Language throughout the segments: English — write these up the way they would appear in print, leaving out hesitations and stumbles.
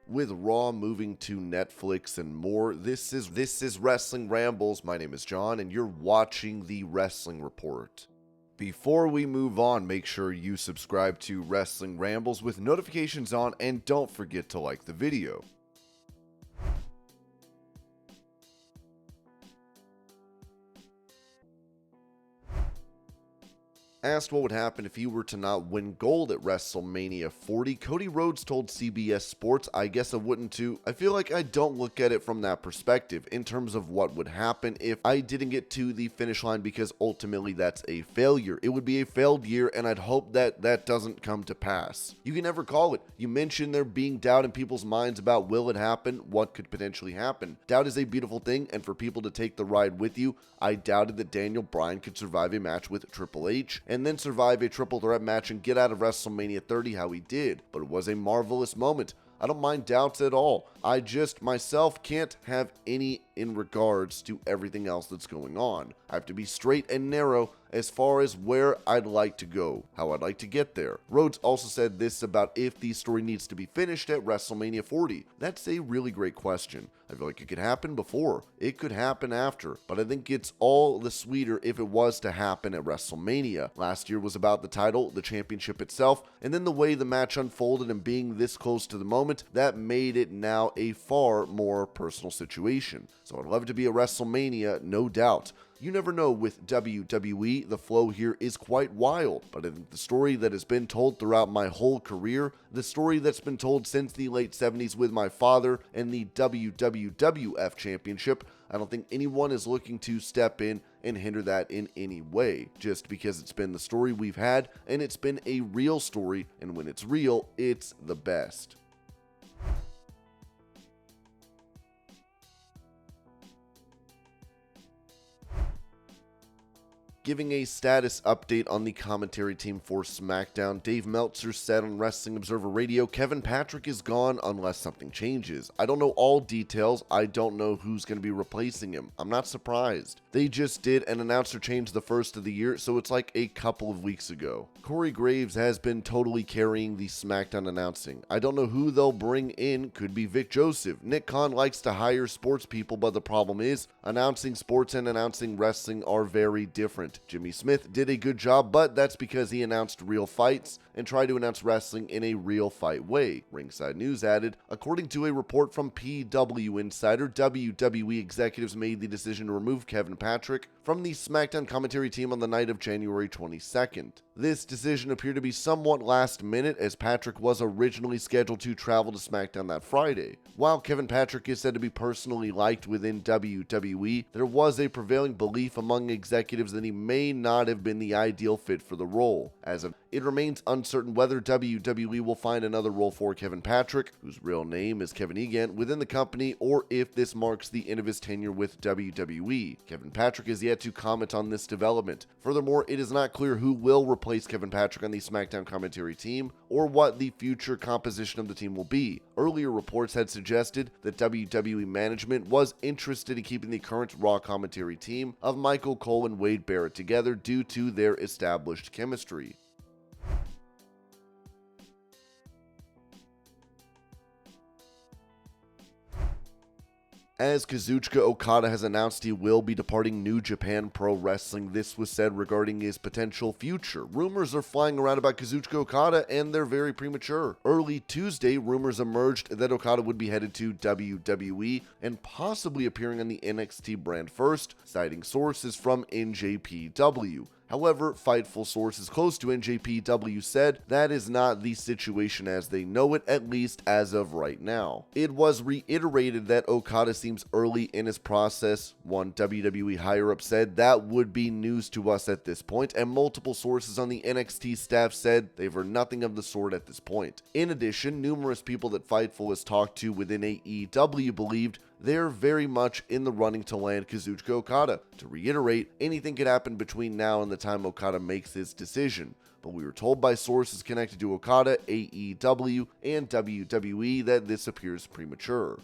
with Raw moving to Netflix and more. This is Wrestling Rambles. My name is John, and you're watching the Wrestling Report. Before we move on, make sure you subscribe to Wrestling Rambles with notifications on, and don't forget to like the video. Asked what would happen if he were to not win gold at WrestleMania 40, Cody Rhodes told CBS Sports, "I guess I wouldn't too. I feel like I don't look at it from that perspective in terms of what would happen if I didn't get to the finish line, because ultimately that's a failure. It would be a failed year, and I'd hope that that doesn't come to pass. You can never call it. You mentioned there being doubt in people's minds about will it happen, what could potentially happen. Doubt is a beautiful thing, and for people to take the ride with you, I doubted that Daniel Bryan could survive a match with Triple H, and then survive a triple threat match and get out of WrestleMania 30 how he did. But it was a marvelous moment. I don't mind doubts at all. I just myself can't have any in regards to everything else that's going on. I have to be straight and narrow as far as where I'd like to go, how I'd like to get there." Rhodes also said this about if the story needs to be finished at WrestleMania 40. That's a really great question. I feel like it could happen before, it could happen after, but I think it's all the sweeter if it was to happen at WrestleMania. Last year was about the title, the championship itself, and then the way the match unfolded and being this close to the moment, that made it now a far more personal situation. So I'd love to be at WrestleMania, no doubt. You never know with WWE, the flow here is quite wild, but I think the story that has been told throughout my whole career, the story that's been told since the late 70s with my father and the WWF Championship, I don't think anyone is looking to step in and hinder that in any way, just because it's been the story we've had, and it's been a real story, and when it's real, it's the best. Giving a status update on the commentary team for Smackdown, Dave Meltzer said on Wrestling Observer Radio, "Kevin Patrick is gone unless something changes. I don't know all details. I don't know who's going to be replacing him. I'm not surprised. They just did an announcer change the first of the year, so it's like a couple of weeks ago. Corey Graves has been totally carrying the Smackdown announcing. I don't know who they'll bring in. Could be Vic Joseph. Nick Khan likes to hire sports people, but the problem is announcing sports and announcing wrestling are very different. Jimmy Smith did a good job, but that's because he announced real fights and tried to announce wrestling in a real fight way." Ringside News added, "According to a report from PW Insider, WWE executives made the decision to remove Kevin Patrick from the SmackDown commentary team on the night of January 22nd. This decision appeared to be somewhat last minute, as Patrick was originally scheduled to travel to SmackDown that Friday. While Kevin Patrick is said to be personally liked within WWE, there was a prevailing belief among executives that he may not have been the ideal fit for the role. As of it remains uncertain whether WWE will find another role for Kevin Patrick, whose real name is Kevin Egan, within the company, or if this marks the end of his tenure with WWE. Kevin Patrick is yet to comment on this development. Furthermore, it is not clear who will replace Kevin Patrick on the SmackDown commentary team, or what the future composition of the team will be. Earlier reports had suggested that WWE management was interested in keeping the current Raw commentary team of Michael Cole and Wade Barrett together due to their established chemistry. As Kazuchika Okada has announced he will be departing New Japan Pro Wrestling, this was said regarding his potential future. Rumors are flying around about Kazuchika Okada, and they're very premature. Early Tuesday, rumors emerged that Okada would be headed to WWE and possibly appearing on the NXT brand first, citing sources from NJPW. However, Fightful sources close to NJPW said that is not the situation as they know it, at least as of right now. It was reiterated that Okada seems early in his process. One WWE higher-up said that would be news to us at this point, and multiple sources on the NXT staff said they've heard nothing of the sort at this point. In addition, numerous people that Fightful has talked to within AEW believed they're very much in the running to land Kazuchika Okada. To reiterate, anything could happen between now and the time Okada makes his decision, but we were told by sources connected to Okada, AEW, and WWE that this appears premature.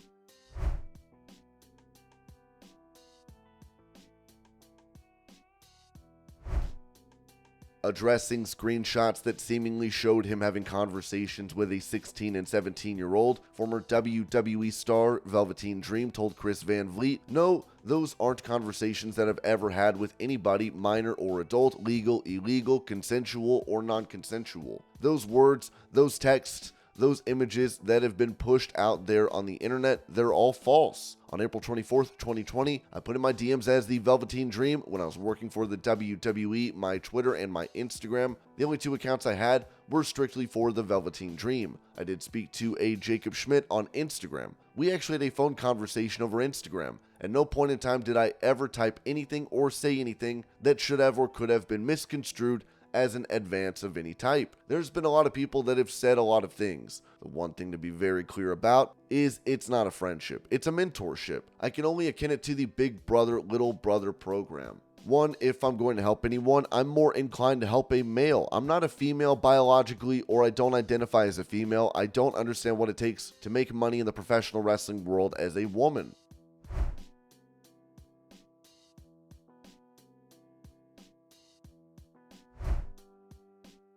addressing screenshots that seemingly showed him having conversations with a 16 and 17-year-old. Former WWE star Velveteen Dream told Chris Van Vliet, "No, those aren't conversations that I've ever had with anybody, minor or adult, legal, illegal, consensual, or non-consensual. Those words, those texts, those images that have been pushed out there on the internet, they're all false." On April 24th, 2020, I put in my DMs as the Velveteen Dream when I was working for the WWE, my Twitter and my Instagram. The only two accounts I had were strictly for the Velveteen Dream. I did speak to a Jacob Schmidt on Instagram. We actually had a phone conversation over Instagram. At no point in time did I ever type anything or say anything that should have or could have been misconstrued as an advance of any type. There's been a lot of people that have said a lot of things. The one thing to be very clear about is it's not a friendship, it's a mentorship. I can only akin it to the big brother, little brother program. One, if I'm going to help anyone, I'm more inclined to help a male. I'm not a female biologically, or I don't identify as a female. I don't understand what it takes to make money in the professional wrestling world as a woman.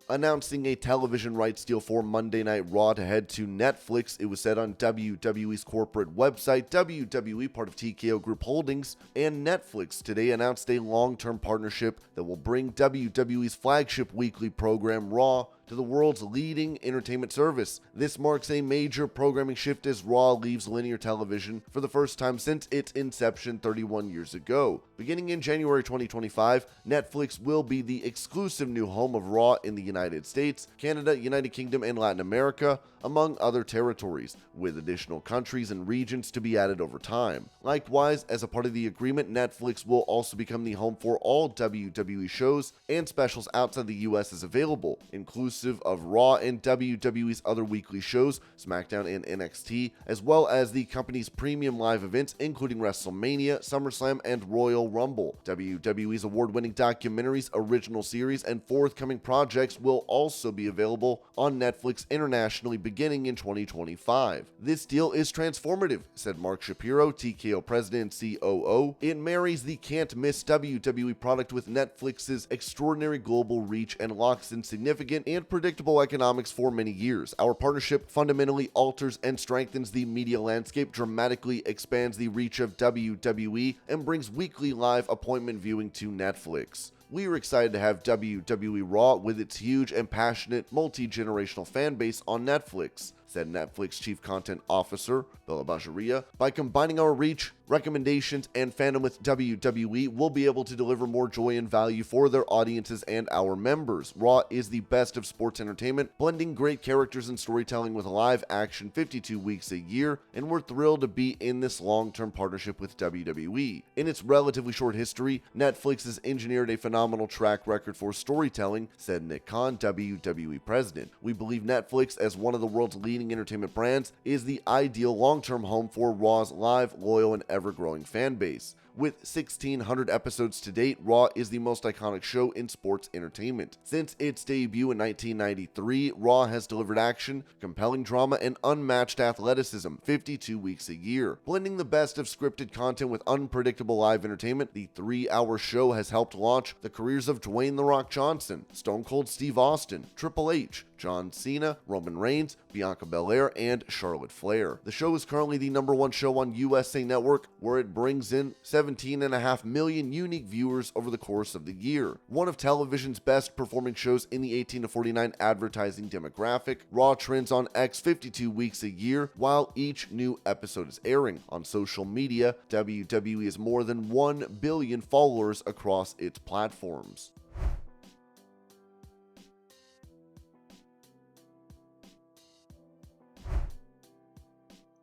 Announcing a television rights deal for Monday Night Raw to head to Netflix. It was said on WWE's corporate website. WWE, part of TKO Group Holdings, and Netflix today announced a long-term partnership that will bring WWE's flagship weekly program, Raw, to the world's leading entertainment service. This marks a major programming shift as Raw leaves linear television for the first time since its inception 31 years ago. Beginning in January 2025, Netflix will be the exclusive new home of Raw in the United States, Canada, United Kingdom, and Latin America, among other territories, with additional countries and regions to be added over time. Likewise, as a part of the agreement, Netflix will also become the home for all WWE shows and specials outside the US as available, inclusive of Raw and WWE's other weekly shows, Smackdown and NXT, as well as the company's premium live events including WrestleMania, SummerSlam, and Royal Rumble. WWE's award-winning documentaries, original series, and forthcoming projects will also be available on Netflix internationally beginning in 2025. "This deal is transformative," said Mark Shapiro, TKO president and COO. "It marries the can't-miss WWE product with Netflix's extraordinary global reach and locks in significant and predictable economics for many years. Our partnership fundamentally alters and strengthens the media landscape, dramatically expands the reach of WWE, and brings weekly live appointment viewing to Netflix. We are excited to have WWE Raw with its huge and passionate multi-generational fan base on Netflix," said Netflix Chief Content Officer Bella Bajaria. "By combining our reach, recommendations, and fandom with WWE, we'll be able to deliver more joy and value for their audiences and our members. Raw is the best of sports entertainment, blending great characters and storytelling with live action 52 weeks a year, and we're thrilled to be in this long-term partnership with WWE. In its relatively short history, Netflix has engineered a phenomenal track record for storytelling," said Nick Khan, WWE president. "We believe Netflix, as one of the world's leading entertainment brands, is the ideal long-term home for Raw's live, loyal, and ever-growing fan base. With 1,600 episodes to date, Raw is the most iconic show in sports entertainment. Since its debut in 1993, Raw has delivered action, compelling drama, and unmatched athleticism 52 weeks a year. Blending the best of scripted content with unpredictable live entertainment, the 3-hour show has helped launch the careers of Dwayne "The Rock" Johnson, Stone Cold Steve Austin, Triple H, John Cena, Roman Reigns, Bianca Belair, and Charlotte Flair. The show is currently the #1 show on USA Network, where it brings in 17.5 million unique viewers over the course of the year. One of television's best performing shows in the 18 to 49 advertising demographic, Raw trends on X 52 weeks a year while each new episode is airing. On social media, WWE has more than 1 billion followers across its platforms.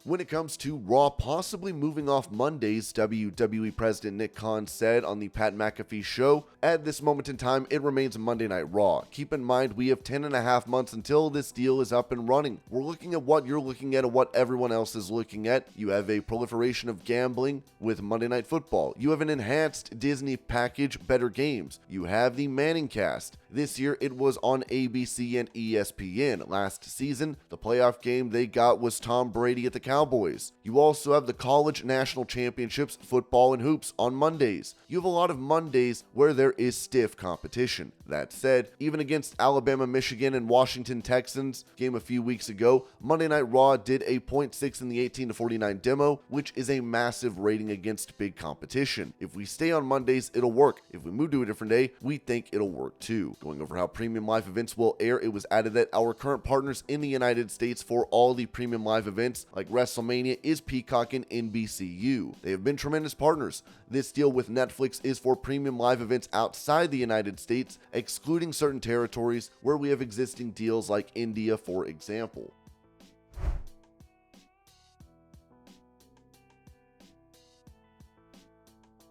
When it comes to Raw possibly moving off Mondays, WWE President Nick Khan said on the Pat McAfee show, "At this moment in time, it remains Monday Night Raw. Keep in mind, we have 10.5 months until this deal is up and running. We're looking at what you're looking at and what everyone else is looking at. You have a proliferation of gambling with Monday Night Football. You have an enhanced Disney package, Better Games. You have the Manning Cast. This year, it was on ABC and ESPN. Last season, the playoff game they got was Tom Brady at the Cowboys. You also have the college national championships, football and hoops on Mondays. You have a lot of Mondays where there is stiff competition. That said, even against Alabama, Michigan, and Washington Texans game a few weeks ago, Monday Night Raw did a .6 in the 18-49 demo, which is a massive rating against big competition. If we stay on Mondays, it'll work. If we move to a different day, we think it'll work too. Going over how premium live events will air, it was added that our current partners in the United States for all the premium live events like WrestleMania is Peacock and NBCU. They have been tremendous partners. This deal with Netflix is for premium live events outside the United States, excluding certain territories where we have existing deals like India, for example.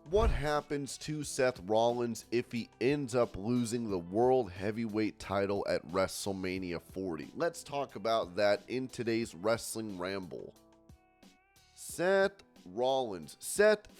What happens to Seth Rollins if he ends up losing the World Heavyweight title at WrestleMania 40? Let's talk about that in today's Wrestling Ramble. Seth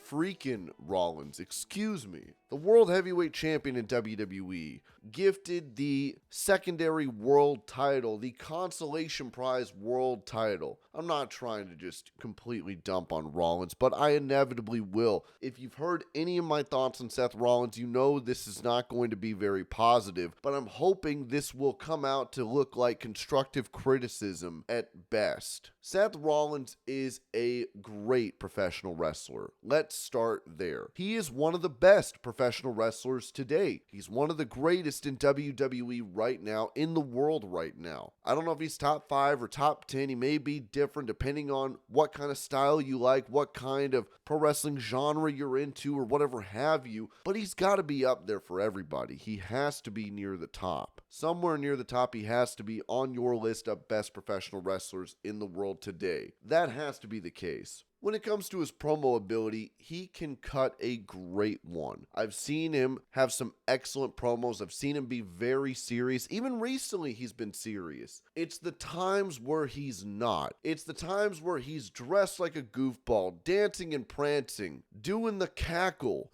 freaking Rollins, excuse me, the World Heavyweight Champion in WWE, gifted the secondary world title, the consolation prize world title. I'm not trying to just completely dump on Rollins, but I inevitably will. If you've heard any of my thoughts on Seth Rollins, you know this is not going to be very positive, but I'm hoping this will come out to look like constructive criticism at best. Seth Rollins is a great professional wrestler. Let's start there. He is one of the best professional wrestlers today. He's one of the greatest in WWE right now, in the world right now. I don't know if he's top 5 or top 10. He may be different depending on what kind of style you like, what kind of pro wrestling genre you're into, or whatever have you, but he's got to be up there for everybody. He has to be near the top. Somewhere near the top, he has to be on your list of best professional wrestlers in the world today. That has to be the case. When it comes to his promo ability, he can cut a great one. I've seen him have some excellent promos. I've seen him be very serious. Even recently, he's been serious. It's the times where he's not. It's the times where he's dressed like a goofball, dancing and prancing, doing the cackle.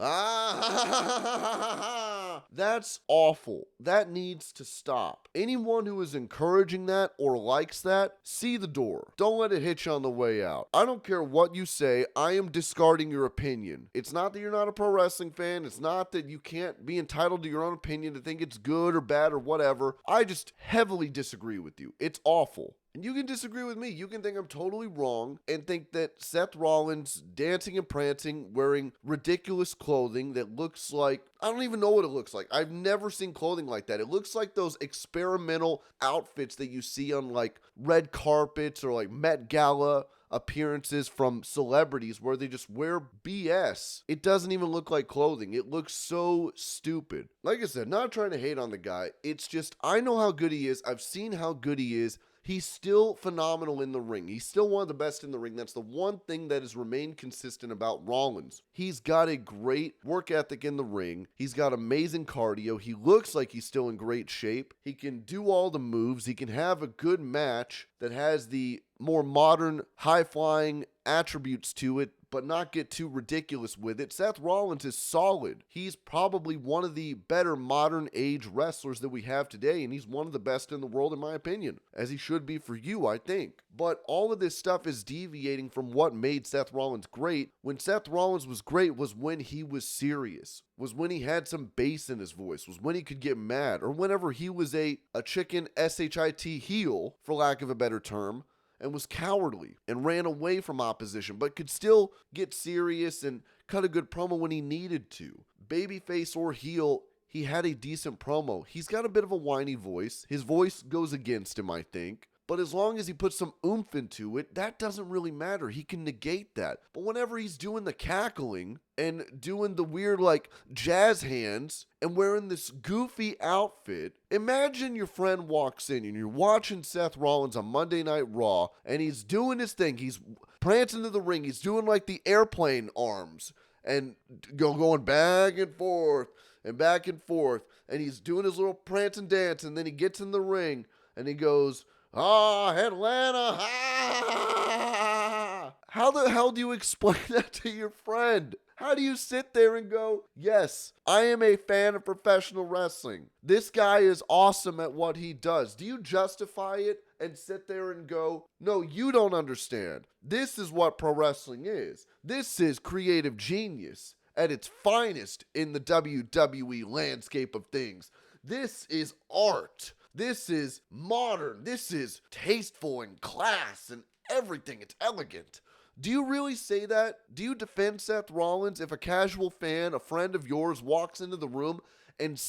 That's awful. That needs to stop. Anyone who is encouraging that or likes that, see the door. Don't let it hit you on the way out. I don't care what you say, I am discarding your opinion. It's not that you're not a pro wrestling fan. It's not that you can't be entitled to your own opinion to think it's good or bad or whatever. I just heavily disagree with you. It's awful. And you can disagree with me. You can think I'm totally wrong and think that Seth Rollins dancing and prancing, wearing ridiculous clothing that looks like, I don't even know what it looks like. I've never seen clothing like that. It looks like those experimental outfits that you see on like red carpets or like Met Gala appearances from celebrities where they just wear BS. It doesn't even look like clothing. It looks so stupid. Like I said, not trying to hate on the guy. It's just, I know how good he is. I've seen how good he is. He's still phenomenal in the ring. He's still one of the best in the ring. That's the one thing that has remained consistent about Rollins. He's got a great work ethic in the ring. He's got amazing cardio. He looks like he's still in great shape. He can do all the moves. He can have a good match that has the more modern, high-flying attributes to it, but not get too ridiculous with it. Seth Rollins is solid. He's probably one of the better modern age wrestlers that we have today, and he's one of the best in the world in my opinion, as he should be for you, I think. But all of this stuff is deviating from what made Seth Rollins great. When Seth Rollins was great was when he was serious, was when he had some bass in his voice, was when he could get mad, or whenever he was a chicken shit heel, for lack of a better term, and was cowardly and ran away from opposition, but could still get serious and cut a good promo when he needed to. Babyface or heel, he had a decent promo. He's got a bit of a whiny voice. His voice goes against him, I think. But as long as he puts some oomph into it, that doesn't really matter. He can negate that. But whenever he's doing the cackling and doing the weird like jazz hands and wearing this goofy outfit, imagine your friend walks in and you're watching Seth Rollins on Monday Night Raw and he's doing his thing. He's prancing to the ring. He's doing like the airplane arms and going back and forth and back and forth. And he's doing his little prance and dance. And then he gets in the ring and he goes, "Ah, Atlanta, ah!" How the hell do you explain that to your friend? How do you sit there and go, yes, I am a fan of professional wrestling. This guy is awesome at what he does. Do you justify it and sit there and go, no, you don't understand. This is what pro wrestling is. This is creative genius at its finest in the WWE landscape of things. This is art. This is modern. This is tasteful and class and everything. It's elegant. Do you really say that? Do you defend Seth Rollins if a casual fan, a friend of yours, walks into the room and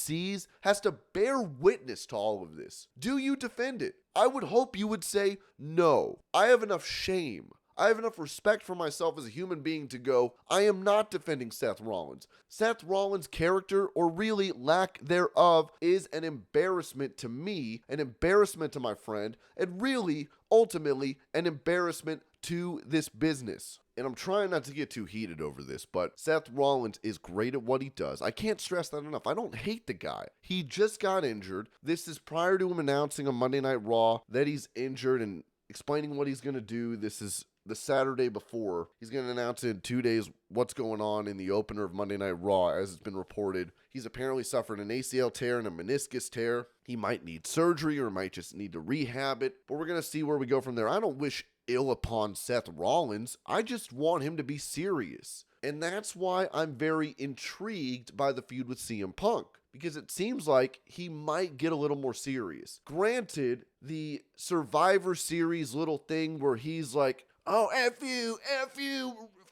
has to bear witness to all of this? Do you defend it? I would hope you would say, no. I have enough shame. I have enough respect for myself as a human being to go, I am not defending Seth Rollins. Seth Rollins' character, or really lack thereof, is an embarrassment to me, an embarrassment to my friend, and really, ultimately, an embarrassment to this business. And I'm trying not to get too heated over this, but Seth Rollins is great at what he does. I can't stress that enough. I don't hate the guy. He just got injured. This is prior to him announcing on Monday Night Raw that he's injured and explaining what he's going to do. This is the Saturday before. He's going to announce in 2 days what's going on in the opener of Monday Night Raw, as it's been reported. He's apparently suffered an ACL tear and a meniscus tear. He might need surgery or might just need to rehab it, but we're going to see where we go from there. I don't wish ill upon Seth Rollins. I just want him to be serious. And that's why I'm very intrigued by the feud with CM Punk, because it seems like he might get a little more serious. Granted, the Survivor Series little thing where he's like, oh, F you,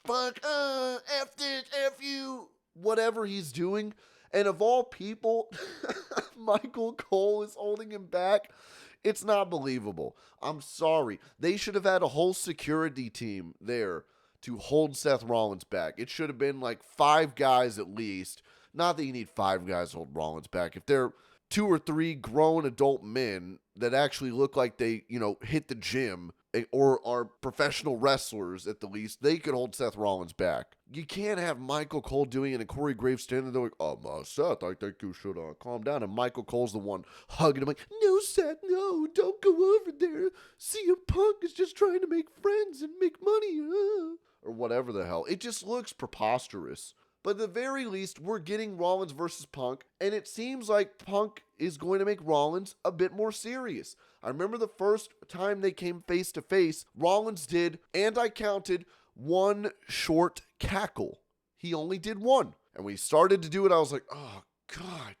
fuck, F this, F you, whatever he's doing. And of all people, Michael Cole is holding him back. It's not believable. I'm sorry. They should have had a whole security team there to hold Seth Rollins back. It should have been like 5 guys at least. Not that you need 5 guys to hold Rollins back. If they're 2 or 3 grown adult men that actually look like they, hit the gym or are professional wrestlers at the least, they could hold Seth Rollins back. You can't have Michael Cole doing it and Corey Graves standing there like, Seth, I think you should calm down. And Michael Cole's the one hugging him like, no, Seth, no, don't go over there. CM Punk is just trying to make friends and make money. Or whatever the hell. It just looks preposterous. But at the very least, we're getting Rollins versus Punk, and it seems like Punk is going to make Rollins a bit more serious. I remember the first time they came face to face, Rollins did, and I counted, 1 short cackle. He only did 1. And when he started to do it, I was like, oh, God.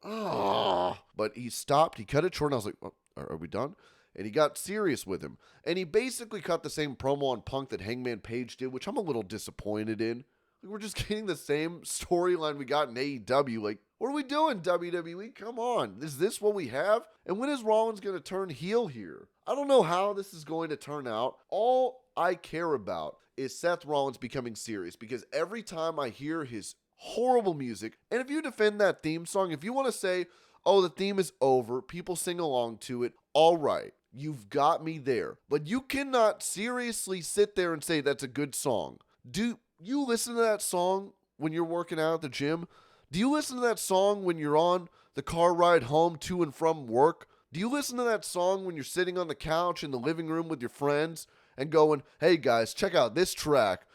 Oh. But he stopped, he cut it short, and I was like, oh, are we done? And he got serious with him. And he basically cut the same promo on Punk that Hangman Page did, which I'm a little disappointed in. We're just getting the same storyline we got in AEW. Like, what are we doing, WWE? Come on. Is this what we have? And when is Rollins going to turn heel here? I don't know how this is going to turn out. All I care about is Seth Rollins becoming serious, because every time I hear his horrible music, and if you defend that theme song, if you want to say, oh, the theme is over, people sing along to it, all right. You've got me there. But you cannot seriously sit there and say that's a good song. Do you listen to that song when you're working out at the gym? Do you listen to that song when you're on the car ride home to and from work? Do you listen to that song when you're sitting on the couch in the living room with your friends and going, hey guys, check out this track.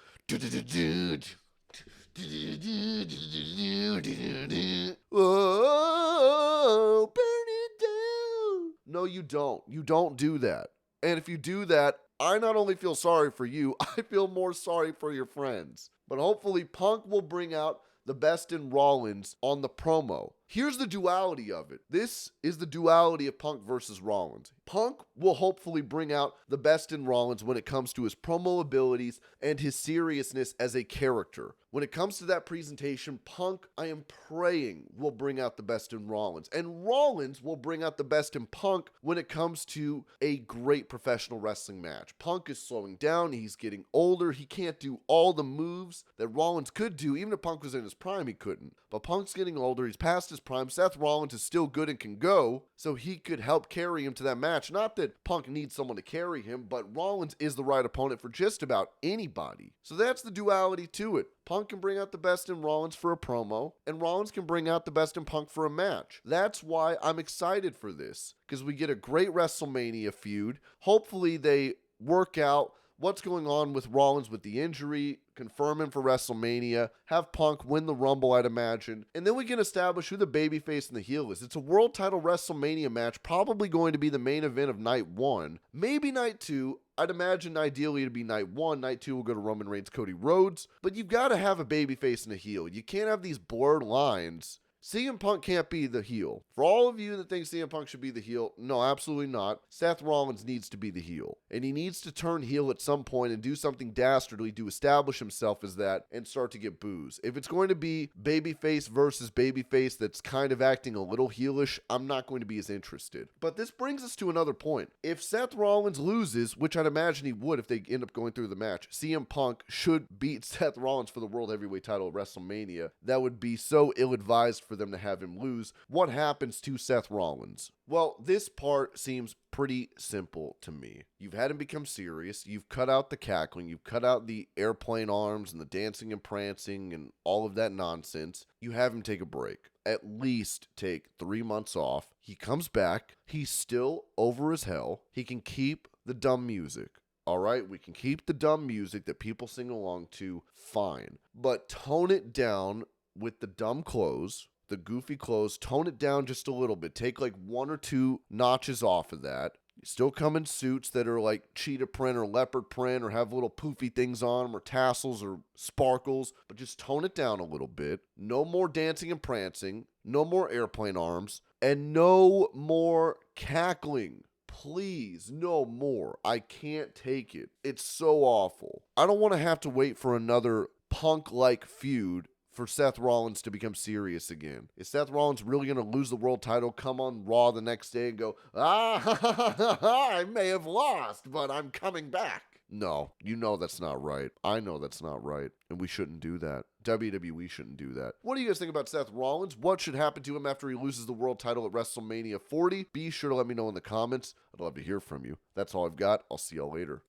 Oh, burn it down. No, you don't. You don't do that. And if you do that, I not only feel sorry for you, I feel more sorry for your friends. But hopefully Punk will bring out the best in Rollins on the promo. Here's the duality of it. This is the duality of Punk versus Rollins. Punk will hopefully bring out the best in Rollins when it comes to his promo abilities and his seriousness as a character. When it comes to that presentation, Punk, I am praying, will bring out the best in Rollins. And Rollins will bring out the best in Punk when it comes to a great professional wrestling match. Punk is slowing down. He's getting older. He can't do all the moves that Rollins could do. Even if Punk was in his prime, he couldn't. But Punk's getting older. He's past his prime. Seth Rollins is still good and can go, so he could help carry him to that match. Not that Punk needs someone to carry him, but Rollins is the right opponent for just about anybody. So that's the duality to it. Punk can bring out the best in Rollins for a promo, and Rollins can bring out the best in Punk for a match. That's why I'm excited for this, because we get a great WrestleMania feud. Hopefully they work out what's going on with Rollins with the injury, confirm him for WrestleMania, have Punk win the Rumble, I'd imagine, and then we can establish who the babyface and the heel is. It's a world title WrestleMania match, probably going to be the main event of night 1, maybe night 2. I'd imagine ideally it'd be night 1. Night 2 will go to Roman Reigns, Cody Rhodes, but you've got to have a babyface and a heel. You can't have these blurred lines CM Punk can't be the heel. For all of you that think CM Punk should be the heel, no, absolutely not. Seth Rollins needs to be the heel. And he needs to turn heel at some point and do something dastardly to establish himself as that and start to get boos. If it's going to be babyface versus babyface that's kind of acting a little heelish, I'm not going to be as interested. But this brings us to another point. If Seth Rollins loses, which I'd imagine he would if they end up going through the match, CM Punk should beat Seth Rollins for the World Heavyweight title at WrestleMania. That would be so ill-advised for them to have him lose. What happens to Seth Rollins? Well, this part seems pretty simple to me. You've had him become serious. You've cut out the cackling. You've cut out the airplane arms and the dancing and prancing and all of that nonsense. You have him take a break. At least take 3 months off. He comes back. He's still over as hell. He can keep the dumb music. All right, we can keep the dumb music that people sing along to, fine. But tone it down with the dumb clothes, the goofy clothes, tone it down just a little bit. Take like 1 or 2 notches off of that. You still come in suits that are like cheetah print or leopard print or have little poofy things on them or tassels or sparkles, but just tone it down a little bit. No more dancing and prancing, no more airplane arms, and no more cackling. Please, no more. I can't take it. It's so awful. I don't want to have to wait for another Punk-like feud for Seth Rollins to become serious again. Is Seth Rollins really going to lose the world title, come on Raw the next day and go, I may have lost, but I'm coming back? No, you know that's not right. I know that's not right, and we shouldn't do that. WWE shouldn't do that. What do you guys think about Seth Rollins? What should happen to him after he loses the world title at WrestleMania 40? Be sure to let me know in the comments. I'd love to hear from you. That's all I've got. I'll see y'all later.